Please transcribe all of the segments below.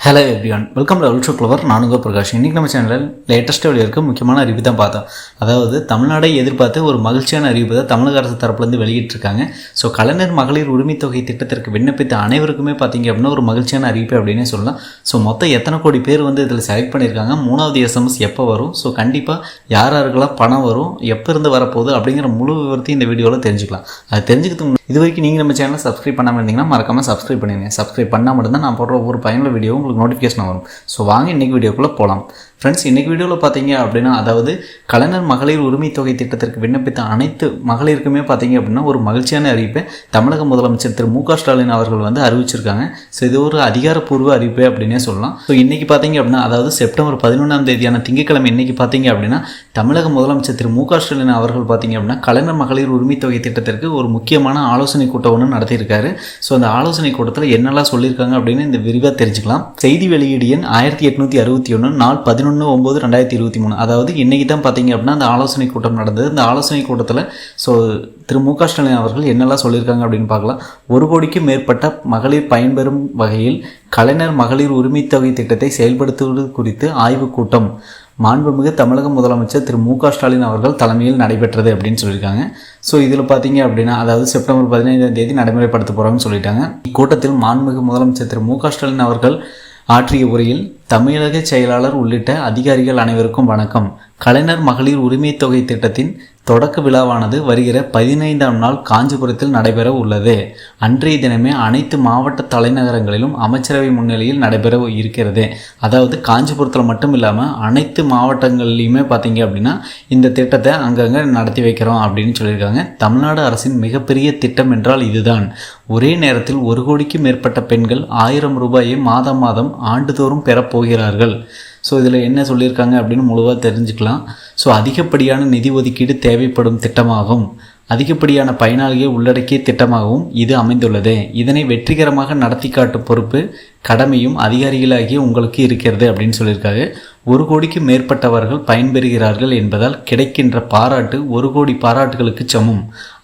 Hello everyone, welcome to ultra clever. நானுங்க பிரகாஷ். இன்றைக்கி நம்ம சேனலில் லேட்டஸ்ட்டாக வெளியிருக்க முக்கியமான அறிவிப்பு தான் பார்த்தோம். அதாவது தமிழ்நாடை எதிர்பார்த்து ஒரு மகிழ்ச்சியான அறிவிப்பு தான் தமிழக அரசு தரப்புலேருந்து வெளியிட்டிருக்காங்க. ஸோ கலைஞர் மகளிர் உரிமை தொகை திட்டத்திற்கு விண்ணப்பித்த அனைவருக்குமே பார்த்தீங்க அப்படின்னா ஒரு மகிழ்ச்சியான அறிவிப்பு அப்படின்னே சொல்லலாம். ஸோ மொத்தம் எத்தனை கோடி பேர் இதில் செலக்ட் பண்ணியிருக்காங்க, 3வது SMS எப்போ வரும், ஸோ கண்டிப்பாக யாருக்கெல்லாம் பணம் வரும், எப்போ இருந்து வரப்போகுது அப்படிங்கிற முழு விவரத்தையும் இந்த வீடியோவில் தெரிஞ்சுக்கலாம். அது தெரிஞ்சுக்கிறதுக்கு இது வரைக்கும் நீங்கள் நம்ம சேனலை சப்ஸ்கிரைப் பண்ணாமல் இருந்தீங்கன்னா மறக்காமல் சப்ஸ்கிரைப் பண்ணிடுங்க. சப்ஸ்கிரைப் பண்ணால் மட்டும்தான் நான் போடுற ஒவ்வொரு பயனுள்ள வீடியோ உங்களுக்கு நோட்டிஃபிகேஷன் வரும். ஸோ வாங்க இன்றைக்கி வீடியோக்குள்ளே போகலாம். ஃப்ரெண்ட்ஸ், இன்றைக்கி வீடியோவில் பார்த்தீங்க அப்படின்னா, அதாவது கலைஞர் மகளிர் உரிமை தொகை திட்டத்திற்கு விண்ணப்பித்த அனைத்து மகளிருக்குமே பார்த்தீங்க அப்படின்னா ஒரு மகிழ்ச்சியான அறிவிப்பை தமிழக முதலமைச்சர் திரு மு.க. ஸ்டாலின் அவர்கள் அறிவிச்சிருக்காங்க. ஸோ இது ஒரு அதிகாரப்பூர்வ அறிவிப்பு அப்படின்னே சொல்லலாம். ஸோ இன்றைக்கி பார்த்தீங்க அப்படின்னா, அதாவது செப்டம்பர் 11ஆம் தேதியான திங்கட்கிழமை இன்றைக்கி பார்த்தீங்க அப்படின்னா, தமிழக முதலமைச்சர் திரு மு.க. ஸ்டாலின் அவர்கள் பார்த்தீங்க அப்படின்னா கலைஞர் மகளிர் உரிமை தொகை திட்டத்திற்கு ஒரு முக்கியமான ஆலோசனை கூட்டம் ஒன்று நடத்தியிருக்காரு. ஸோ அந்த ஆலோசனை கூட்டத்தில் என்னெல்லாம் சொல்லியிருக்காங்க அப்படின்னு இந்த விரிவாக தெரிஞ்சுக்கலாம். செய்தி வெளியீடு எண் 1861 நாள் 11/9/2023. அதாவது இன்னைக்கு தான் பார்த்தீங்க அப்படின்னா அந்த ஆலோசனை கூட்டம் நடந்தது. இந்த ஆலோசனை கூட்டத்தில் ஸோ திரு மு.க. ஸ்டாலின் அவர்கள் என்னெல்லாம் சொல்லியிருக்காங்க அப்படின்னு பார்க்கலாம். 1 கோடிக்கும் மேற்பட்ட மகளிர் பயன்பெறும் வகையில் கலைஞர் மகளிர் உரிமை தொகை திட்டத்தை செயல்படுத்துவது குறித்து ஆய்வுக் கூட்டம் மாண்புமிகு தமிழக முதலமைச்சர் திரு மு.க. ஸ்டாலின் அவர்கள் தலைமையில் நடைபெற்றது அப்படின்னு சொல்லியிருக்காங்க. ஸோ இதில் பார்த்தீங்க அப்படின்னா, அதாவது செப்டம்பர் 15ஆம் தேதி நடைமுறைப்படுத்த போகிறாங்கன்னு சொல்லிட்டாங்க. இக்கூட்டத்தில் மாண்புமிகு முதலமைச்சர் திரு மு.க. ஸ்டாலின் அவர்கள் ஆற்றிய உரையில், தமிழக செயலாளர் உள்ளிட்ட அதிகாரிகள் அனைவருக்கும் வணக்கம். கலைஞர் மகளிர் உரிமை தொகை திட்டத்தின் தொடக்க விழாவானது வருகிற 15ஆம் நாள் காஞ்சிபுரத்தில் நடைபெற உள்ளது. அன்றைய தினமே அனைத்து மாவட்ட தலைநகரங்களிலும் அமைச்சரவை முன்னிலையில் நடைபெற இருக்கிறது. அதாவது காஞ்சிபுரத்தில் மட்டும் இல்லாமல் அனைத்து மாவட்டங்கள்லையுமே பார்த்தீங்க அப்படின்னா இந்த திட்டத்தை அங்கங்கே நடத்தி வைக்கிறோம் அப்படின்னு சொல்லியிருக்காங்க. தமிழ்நாடு அரசின் மிகப்பெரிய திட்டம் என்றால் இதுதான். ஒரே நேரத்தில் 1 கோடிக்கு மேற்பட்ட பெண்கள் 1000 ரூபாயை மாதம் மாதம் ஆண்டுதோறும் பெறப்போகிறார்கள். ஸோ இதில் என்ன சொல்லியிருக்காங்க அப்படின்னு முழுவாக தெரிஞ்சுக்கலாம். ஸோ அதிகப்படியான நிதி ஒதுக்கீடு தேவைப்படும் திட்டமாகும். அதிகப்படியான பயனாளியை உள்ளடக்கிய திட்டமாகவும் இது அமைந்துள்ளது. இதனை வெற்றிகரமாக நடத்தி காட்டும் பொறுப்பு, கடமையும் அதிகாரிகளாகிய உங்களுக்கு இருக்கிறது அப்படின்னு சொல்லியிருக்காங்க. 1 கோடிக்கு மேற்பட்டவர்கள் பயன்பெறுகிறார்கள் என்பதால் கிடைக்கின்ற பாராட்டு 1 கோடி பாராட்டுகளுக்கு சமம்.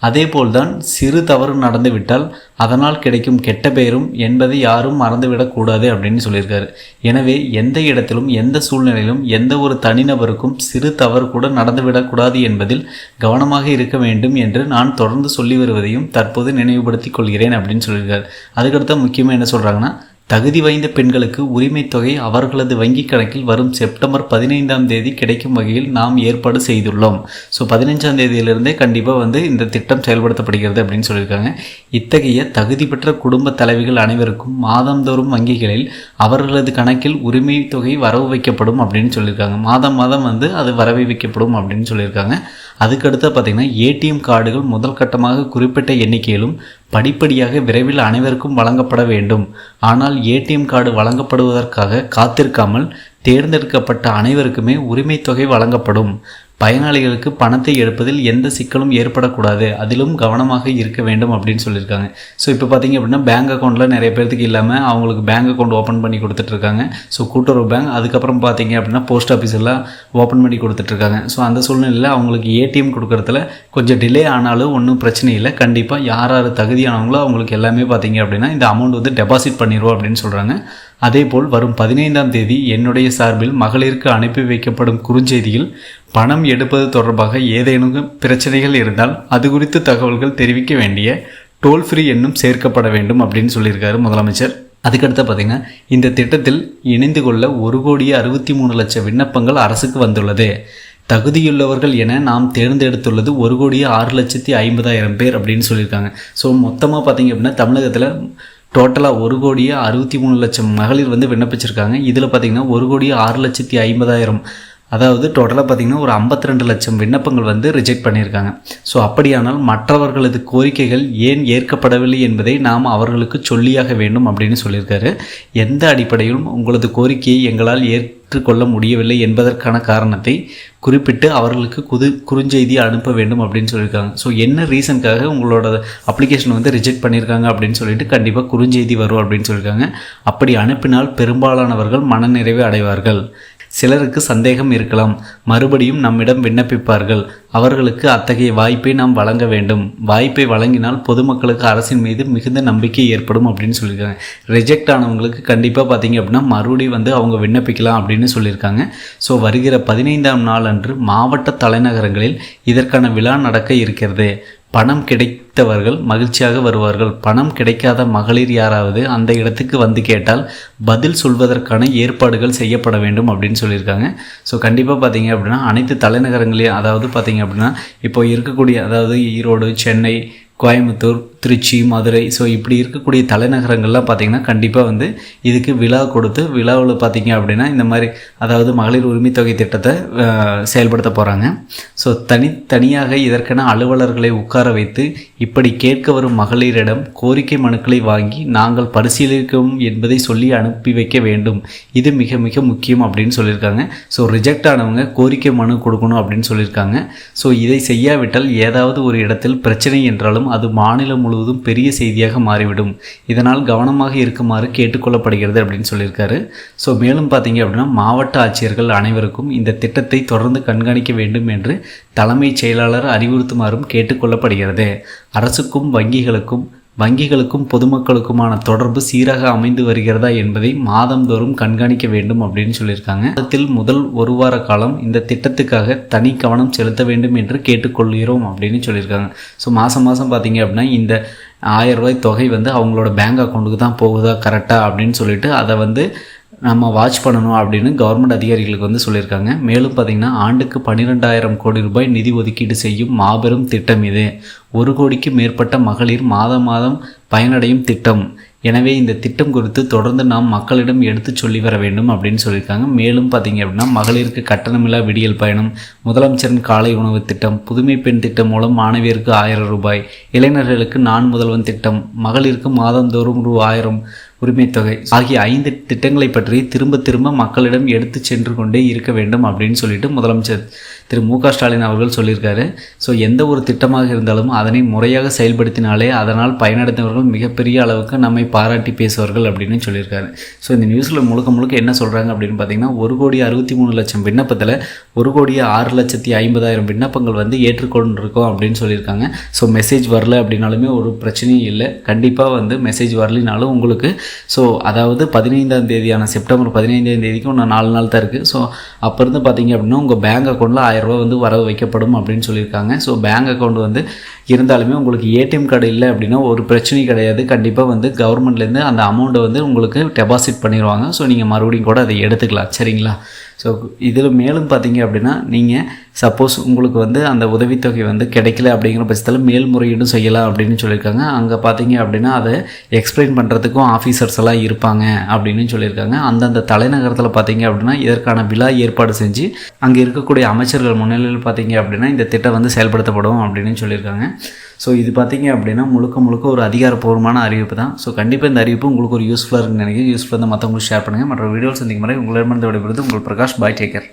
அதேபோல்தான் சிறு தவறு நடந்துவிட்டால் அதனால் கிடைக்கும் கெட்ட பெயரும் என்பதை யாரும் மறந்துவிடக்கூடாது அப்படின்னு சொல்லியிருக்காரு. எனவே எந்த இடத்திலும் எந்த சூழ்நிலையிலும் எந்த ஒரு தனிநபருக்கும் சிறு தவறு கூட நடந்துவிடக்கூடாது என்பதில் கவனமாக இருக்க வேண்டும் என்று நான் தொடர்ந்து சொல்லி வருவதையும் தற்போது நினைவுபடுத்திக் கொள்கிறேன் அப்படின்னு சொல்லியிருக்காரு. அதுக்கடுத்த முக்கியமாக என்ன சொல்கிறாங்கன்னா, தகுதி வாய்ந்த பெண்களுக்கு உரிமை தொகை அவர்களது வங்கி கணக்கில் வரும் செப்டம்பர் 15ஆம் தேதி கிடைக்கும் வகையில் நாம் ஏற்பாடு செய்துள்ளோம். ஸோ 15ஆம் தேதியிலிருந்தே கண்டிப்பாக இந்த திட்டம் செயல்படுத்தப்படுகிறது அப்படின்னு சொல்லியிருக்காங்க. இத்தகைய தகுதி பெற்ற குடும்ப தலைவிகள் அனைவருக்கும் மாதந்தோறும் வங்கிகளில் அவர்களது கணக்கில் உரிமை தொகை வரவு வைக்கப்படும் அப்படின்னு சொல்லியிருக்காங்க. மாதம் மாதம் அது வரவு வைக்கப்படும் அப்படின்னு சொல்லியிருக்காங்க. அதுக்கடுத்து பார்த்திங்கன்னா, ஏடிஎம் கார்டுகள் முதல் கட்டமாக குறிப்பிட்ட எண்ணிக்கையிலும் படிப்படியாக விரைவில் அனைவருக்கும் வழங்கப்பட வேண்டும். ஆனால் ஏடிஎம் கார்டு வழங்கப்படுவதற்காக காத்திருக்காமல் தேர்ந்தெடுக்கப்பட்ட அனைவருக்குமே உரிமை தொகை வழங்கப்படும். பயனாளிகளுக்கு பணத்தை எடுப்பதில் எந்த சிக்கலும் ஏற்படக்கூடாது, அதிலும் கவனமாக இருக்க வேண்டும் அப்படின்னு சொல்லியிருக்காங்க. ஸோ இப்போ பார்த்தீங்க அப்படின்னா பேங்க் அக்கௌண்ட்டில் நிறைய பேருக்கு இல்லாமல் அவங்களுக்கு பேங்க் அக்கௌண்ட் ஓப்பன் பண்ணி கொடுத்துட்ருக்காங்க. ஸோ கூட்டுறவு பேங்க், அதுக்கப்புறம் பார்த்தீங்க அப்படின்னா போஸ்ட் ஆஃபீஸ் எல்லாம் ஓப்பன் பண்ணி கொடுத்துட்ருக்காங்க. ஸோ அந்த சூழ்நிலையில் அவங்களுக்கு ஏடிஎம் கொடுக்குறதுல கொஞ்சம் டிலே ஆனாலும் ஒன்றும் பிரச்சனை இல்லை. கண்டிப்பாக யார் தகுதியானவங்களோ அவங்களுக்கு எல்லாமே பார்த்தீங்க அப்படின்னா இந்த அமௌண்ட் டெபாசிட் பண்ணிடுவோம் அப்படின்னு சொல்கிறாங்க. அதேபோல் வரும் 15ஆம் தேதி என்னுடைய சார்பில் மகளிருக்கு அனுப்பி வைக்கப்படும் குறுஞ்செய்தியில் பணம் எடுப்பது தொடர்பாக ஏதேனும் பிரச்சனைகள் இருந்தால் அது குறித்து தகவல்கள் தெரிவிக்க வேண்டிய டோல் ஃப்ரீ எண்ணும் சேர்க்கப்பட வேண்டும் அப்படின்னு சொல்லியிருக்காரு முதலமைச்சர். அதுக்கடுத்து பார்த்திங்கன்னா, இந்த திட்டத்தில் இணைந்து கொள்ள 1,63,00,000 விண்ணப்பங்கள் அரசுக்கு வந்துள்ளது. தகுதியுள்ளவர்கள் என நாம் தேர்ந்தெடுத்துள்ளது 1,06,50,000 பேர் அப்படின்னு சொல்லியிருக்காங்க. ஸோ மொத்தமாக பார்த்திங்க அப்படின்னா தமிழகத்தில் டோட்டலாக 1,63,00,000 மகளிர் விண்ணப்பிச்சிருக்காங்க. இதில் பார்த்திங்கன்னா 1,06,50,000, அதாவது டோட்டலாக பார்த்திங்கன்னா ஒரு 52 லட்சம் விண்ணப்பங்கள் ரிஜெக்ட் பண்ணியிருக்காங்க. ஸோ அப்படியானால் மற்றவர்களது கோரிக்கைகள் ஏன் ஏற்கப்படவில்லை என்பதை நாம் அவர்களுக்கு சொல்லியாக வேண்டும் அப்படின்னு சொல்லியிருக்காரு. எந்த அடிப்படையிலும் உங்களது கோரிக்கையை எங்களால் ஏற்றுக்கொள்ள முடியவில்லை என்பதற்கான காரணத்தை குறிப்பிட்டு அவர்களுக்கு குறுஞ்செய்தி அனுப்ப வேண்டும் அப்படின்னு சொல்லியிருக்காங்க. ஸோ என்ன ரீசனுக்காக உங்களோட அப்ளிகேஷன் ரிஜெக்ட் பண்ணியிருக்காங்க அப்படின்னு சொல்லிட்டு கண்டிப்பாக குறுஞ்செய்தி வரும் அப்படின்னு சொல்லியிருக்காங்க. அப்படி அனுப்பினால் பெரும்பாலானவர்கள் மனநிறைவு அடைவார்கள். சிலருக்கு சந்தேகம் இருக்கலாம். மறுபடியும் நம்மிடம் விண்ணப்பிப்பார்கள். அவர்களுக்கு அத்தகைய வாய்ப்பை நாம் வழங்க வேண்டும். வாய்ப்பை வழங்கினால் பொதுமக்களுக்கு அரசின் மீது மிகுந்த நம்பிக்கை ஏற்படும் அப்படின்னு சொல்லியிருக்காங்க. ரிஜெக்ட் ஆனவங்களுக்கு கண்டிப்பாக பார்த்தீங்க அப்படின்னா மறுபடியும் வந்து அவங்க விண்ணப்பிக்கலாம் அப்படின்னு சொல்லியிருக்காங்க. ஸோ வருகிற 15ஆம் நாள் அன்று மாவட்ட தலைநகரங்களில் இதற்கான விழா நடக்க இருக்கிறது. பணம் கிடைத்தவர்கள் மகிழ்ச்சியாக வருவார்கள். பணம் கிடைக்காத மகளிர் யாராவது அந்த இடத்துக்கு வந்து கேட்டால் பதில் சொல்வதற்கான ஏற்பாடுகள் செய்யப்பட வேண்டும் அப்படின்னு சொல்லியிருக்காங்க. ஸோ கண்டிப்பாக பார்த்தீங்க அப்படின்னா அனைத்து தலைநகரங்களையும், அதாவது பார்த்தீங்க அப்படின்னா இப்போ இருக்கக்கூடிய, அதாவது ஈரோடு, சென்னை, கோயம்புத்தூர், திருச்சி, மதுரை, ஸோ இப்படி இருக்கக்கூடிய தலைநகரங்கள்லாம் பார்த்திங்கன்னா கண்டிப்பாக வந்து இதுக்கு விழா கொடுத்து, விழாவில் பார்த்திங்க அப்படின்னா இந்த மாதிரி, அதாவது மகளிர் உரிமை தொகை திட்டத்தை செயல்படுத்த போகிறாங்க. ஸோ தனியாக இதற்கென அலுவலர்களை உட்கார வைத்து இப்படி கேட்க வரும் மகளிரிடம் கோரிக்கை மனுக்களை வாங்கி நாங்கள் பரிசீலிக்கும் என்பதை சொல்லி அனுப்பி வைக்க வேண்டும். இது மிக மிக முக்கியம் அப்படின்னு சொல்லியிருக்காங்க. ஸோ ரிஜெக்ட் ஆனவங்க கோரிக்கை மனு கொடுக்கணும் அப்படின்னு சொல்லியிருக்காங்க. ஸோ இதை செய்யாவிட்டால் ஏதாவது ஒரு இடத்தில் பிரச்சனை என்றாலும் அது மாநிலம் முழுவதும் பெரிய செய்தியாக மாறிவிடும். இதனால் கவனமாக இருக்குமாறு கேட்டுக்கொள்ளப்படுகிறது அப்படின்னு சொல்லியிருக்காரு. ஸோ மேலும் பார்த்தீங்க அப்படின்னா மாவட்ட ஆட்சியர்கள் அனைவருக்கும் இந்த திட்டத்தை தொடர்ந்து கண்காணிக்க வேண்டும் என்று தலைமைச் செயலாளர் அறிவுறுத்துமாறும் கேட்டுக்கொள்ளப்படுகிறது. அரசுக்கும் வங்கிகளுக்கும் பொதுமக்களுக்குமான தொடர்பு சீராக அமைந்து வருகிறதா என்பதை மாதந்தோறும் கண்காணிக்க வேண்டும் அப்படின்னு சொல்லியிருக்காங்க. மாதத்தில் முதல் ஒரு வார காலம் இந்த திட்டத்துக்காக தனி கவனம் செலுத்த வேண்டும் என்று கேட்டுக்கொள்கிறோம் அப்படின்னு சொல்லியிருக்காங்க. ஸோ மாதம் பார்த்தீங்க அப்படின்னா இந்த 1000 ரூபாய் தொகை வந்து அவங்களோட பேங்க் அக்கௌண்ட்டுக்கு தான் போகுதா கரெக்டாக அப்படின்னு சொல்லிட்டு அதை வந்து நம்ம வாட்ச் பண்ணணும் அப்படின்னு கவர்மெண்ட் அதிகாரிகளுக்கு வந்து சொல்லியிருக்காங்க. மேலும் பார்த்திங்கன்னா ஆண்டுக்கு 12,000 கோடி ரூபாய் நிதி ஒதுக்கீடு செய்யும் மாபெரும் திட்டம் இது. 1 கோடிக்கு மேற்பட்ட மகளிர் மாதம் பயனடையும் திட்டம். எனவே இந்த திட்டம் குறித்து தொடர்ந்து நாம் மக்களிடம் எடுத்து சொல்லி வர வேண்டும் அப்படின்னு சொல்லியிருக்காங்க. மேலும் பார்த்திங்க அப்படின்னா மகளிருக்கு கட்டணமில்லா விடியல் பயணம், முதலமைச்சரின் காலை உணவு திட்டம், புதுமை பெண் திட்டம் மூலம் மாணவியருக்கு 1000 ரூபாய், இளைஞர்களுக்கு நான் முதல்வன் திட்டம், மகளிருக்கு மாதந்தோறும் ரூ. 1000 உரிமை தொகை ஆகிய 5 திட்டங்களை பற்றி திரும்ப மக்களிடம் எடுத்து சென்று கொண்டே இருக்க வேண்டும் அப்படின்னு சொல்லிட்டு முதலமைச்சர் திரு மு க ஸ்டாலின் அவர்கள் சொல்லியிருக்காரு. ஸோ எந்த ஒரு திட்டமாக இருந்தாலும் அதனை முறையாக செயல்படுத்தினாலே அதனால் பயனடைந்தவர்கள் மிகப்பெரிய அளவுக்கு நம்மை பாராட்டி பேசுவார்கள் அப்படின்னு சொல்லியிருக்காரு. ஸோ இந்த நியூஸில் முழுக்க என்ன சொல்கிறாங்க அப்படின்னு பார்த்தீங்கன்னா 1,63,00,000 விண்ணப்பத்தில் 1,06,50,000 விண்ணப்பங்கள் வந்து ஏற்றுக்கொண்டிருக்கோம் அப்படின்னு சொல்லியிருக்காங்க. ஸோ மெசேஜ் வரல அப்படின்னாலுமே ஒரு பிரச்சனையும் இல்லை. கண்டிப்பாக வந்து மெசேஜ் வரலினாலும் உங்களுக்கு ஸோ அதாவது 15ஆம் தேதியான செப்டம்பர் 15ஆம் தேதிக்கு இன்னும் 4 நாள் தான் இருக்குது. ஸோ அப்போ இருந்து பார்த்தீங்க அப்படின்னா உங்கள் பேங்க் அக்கௌண்ட்டில் 1000 ரூபா வந்து வரவு வைக்கப்படும் அப்படின்னு சொல்லியிருக்காங்க. ஸோ பேங்க் அக்கௌண்ட் வந்து இருந்தாலுமே உங்களுக்கு ஏடிஎம் கார்டு இல்லை அப்படின்னா ஒரு பிரச்சனையும் கிடையாது. கண்டிப்பாக வந்து கவர்மெண்ட்லேருந்து அந்த அமௌண்ட்டை வந்து உங்களுக்கு டெபாசிட் பண்ணிடுவாங்க. ஸோ நீங்கள் மறுபடியும் கூட அதை எடுத்துக்கலாம். சரிங்களா? ஸோ இதில் மேலும் பார்த்தீங்க அப்படின்னா நீங்கள் சப்போஸ் உங்களுக்கு வந்து அந்த உதவித்தொகை வந்து கிடைக்கல அப்படிங்கிற பட்சத்தில் மேல்முறையீடும் செய்யலாம் அப்படின்னு சொல்லியிருக்காங்க. அங்கே பார்த்தீங்க அப்படின்னா அதை எக்ஸ்பிளைன் பண்ணுறதுக்கும் ஆஃபீஸர்ஸ் எல்லாம் இருப்பாங்க அப்படின்னு சொல்லியிருக்காங்க. அந்தந்த தலைநகரத்தில் பார்த்தீங்க அப்படின்னா இதற்கான விழா ஏற்பாடு செஞ்சு அங்கே இருக்கக்கூடிய அமைச்சர்கள் முன்னிலையில் பார்த்தீங்க அப்படின்னா இந்த திட்டம் வந்து செயல்படுத்தப்படும் அப்படின்னு சொல்லியிருக்காங்க. ஸோ இது பார்த்தீங்க அப்படின்னா முழுக்க ஒரு அதிகாரப்பூர்வமான அறிவிப்பு தான். ஸோ கண்டிப்பாக இந்த அறிவிப்பு உங்களுக்கு ஒரு யூஸ்ஃபுல்லாக இருக்குன்னு நினைக்கிறேன். யூஸ்ஃபுல்லாக இருந்தால் மற்றவங்களுக்கு ஷேர் பண்ணுங்கள். மற்ற வீடியோஸ் சந்திக்கும் முறை உங்களிடமிருந்து விடைபெறுவது உங்கள் பிரகாஷ். பாய், டேக் கேர்.